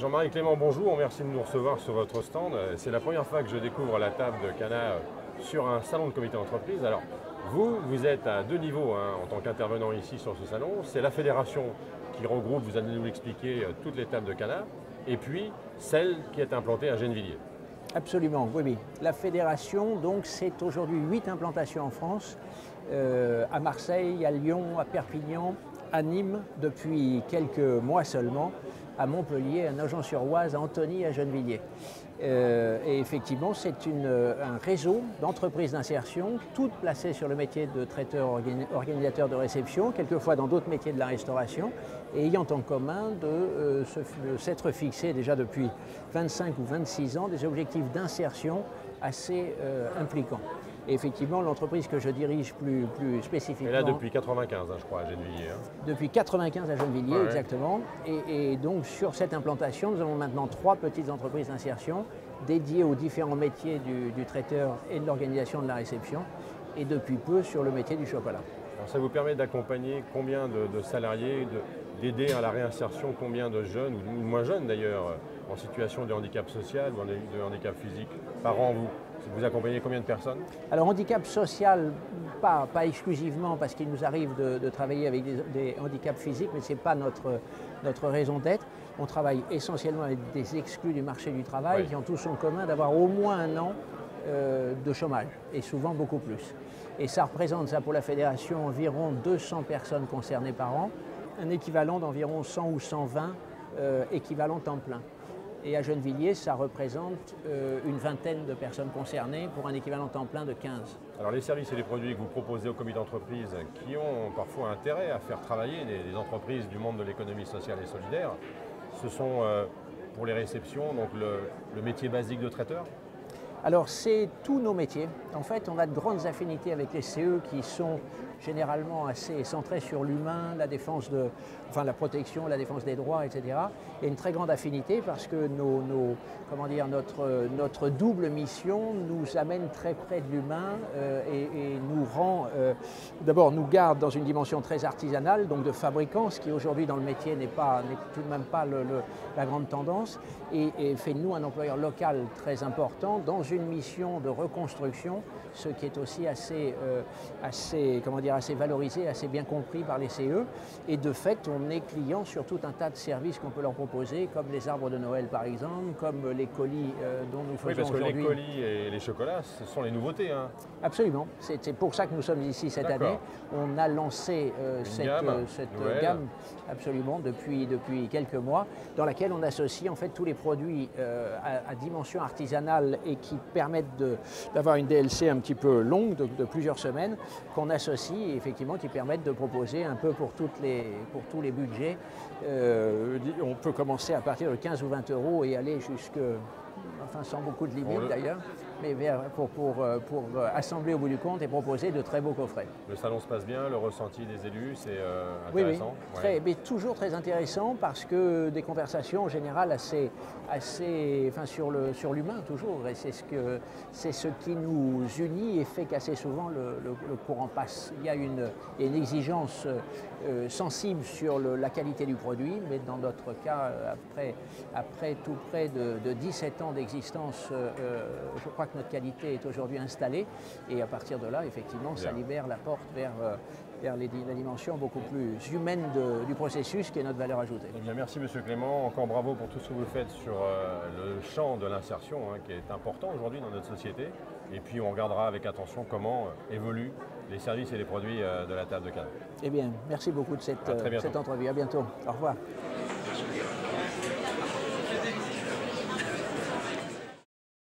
Jean-Marie Clément, bonjour, merci de nous recevoir sur votre stand. C'est la première fois que je découvre la table de Cana sur un salon de comité d'entreprise. Alors, vous êtes à deux niveaux en tant qu'intervenant ici sur ce salon. C'est la fédération qui regroupe, vous allez nous l'expliquer, toutes les tables de Cana, et puis celle qui est implantée à Gennevilliers. Absolument, oui, oui. La fédération, donc, c'est aujourd'hui 8 implantations en France, à Marseille, à Lyon, à Perpignan, à Nîmes, depuis quelques mois seulement, à Montpellier, à Nogent-sur-Oise, à Antony, à Gennevilliers. Et effectivement, c'est un réseau d'entreprises d'insertion, toutes placées sur le métier de traiteur organisateur de réception, quelquefois dans d'autres métiers de la restauration, et ayant en commun de s'être fixé déjà depuis 25 ou 26 ans des objectifs d'insertion assez impliquants. Et effectivement, l'entreprise que je dirige plus spécifiquement... Et là, depuis 95, je crois, à Gennevilliers. Depuis 95 à Gennevilliers, ouais. Exactement. Et donc, sur cette implantation, nous avons maintenant 3 petites entreprises d'insertion dédiées aux différents métiers du traiteur et de l'organisation de la réception, et depuis peu sur le métier du chocolat. Alors, ça vous permet d'accompagner combien de salariés, d'aider à la réinsertion combien de jeunes, ou moins jeunes d'ailleurs, en situation de handicap social ou de handicap physique par an, vous accompagnez combien de personnes? Alors, handicap social, pas exclusivement, parce qu'il nous arrive de travailler avec des handicaps physiques, mais ce n'est pas notre raison d'être. On travaille essentiellement avec des exclus du marché du travail, qui ont tous en commun d'avoir au moins un an de chômage, et souvent beaucoup plus. Et ça représente, ça pour la fédération, environ 200 personnes concernées par an, un équivalent d'environ 100 ou 120 équivalents temps plein. Et à Gennevilliers, ça représente une vingtaine de personnes concernées pour un équivalent temps plein de 15. Alors les services et les produits que vous proposez aux comités d'entreprise qui ont parfois intérêt à faire travailler des entreprises du monde de l'économie sociale et solidaire, ce sont pour les réceptions, donc le métier basique de traiteur? Alors c'est tous nos métiers. En fait, on a de grandes affinités avec les CE qui sont généralement assez centrés sur l'humain, la défense la protection, la défense des droits, etc. Il y a une très grande affinité parce que notre double mission nous amène très près de l'humain et nous rend, d'abord nous garde dans une dimension très artisanale, donc de fabricant, ce qui aujourd'hui dans le métier n'est tout de même pas la grande tendance, et fait de nous un employeur local très important dans une mission de reconstruction, ce qui est aussi assez valorisé, assez bien compris par les CE. Et de fait, on est client sur tout un tas de services qu'on peut leur proposer, comme les arbres de Noël par exemple, comme les colis dont nous faisons aujourd'hui. Oui, parce que les colis et les chocolats, ce sont les nouveautés. Absolument. C'est pour ça que nous sommes ici cette année. On a lancé cette gamme absolument depuis quelques mois, dans laquelle on associe en fait tous les produits à dimension artisanale et qui permettent d'avoir une DLC un petit peu longue de plusieurs semaines, qu'on associe et effectivement qui permettent de proposer un peu pour tous les budgets. On peut commencer à partir de 15 ou 20 € et aller jusque, sans beaucoup de limites d'ailleurs, mais pour assembler au bout du compte et proposer de très beaux coffrets. Le salon se passe bien, le ressenti des élus, c'est intéressant. Oui, mais toujours très intéressant parce que des conversations en général sur l'humain toujours, et c'est ce qui nous unit et fait qu'assez souvent le courant passe. Il y a une exigence sensible sur la qualité du produit, mais dans notre cas, après tout près de 17 ans d'existence, je crois que notre qualité est aujourd'hui installée, et à partir de là, effectivement, ça libère la porte vers la dimension beaucoup plus humaine du processus qui est notre valeur ajoutée. Eh bien, merci Monsieur Clément, encore bravo pour tout ce que vous faites sur le champ de l'insertion qui est important aujourd'hui dans notre société, et puis on regardera avec attention comment évoluent les services et les produits de la table de Cana. Eh bien, merci beaucoup de cette entrevue, à bientôt, au revoir.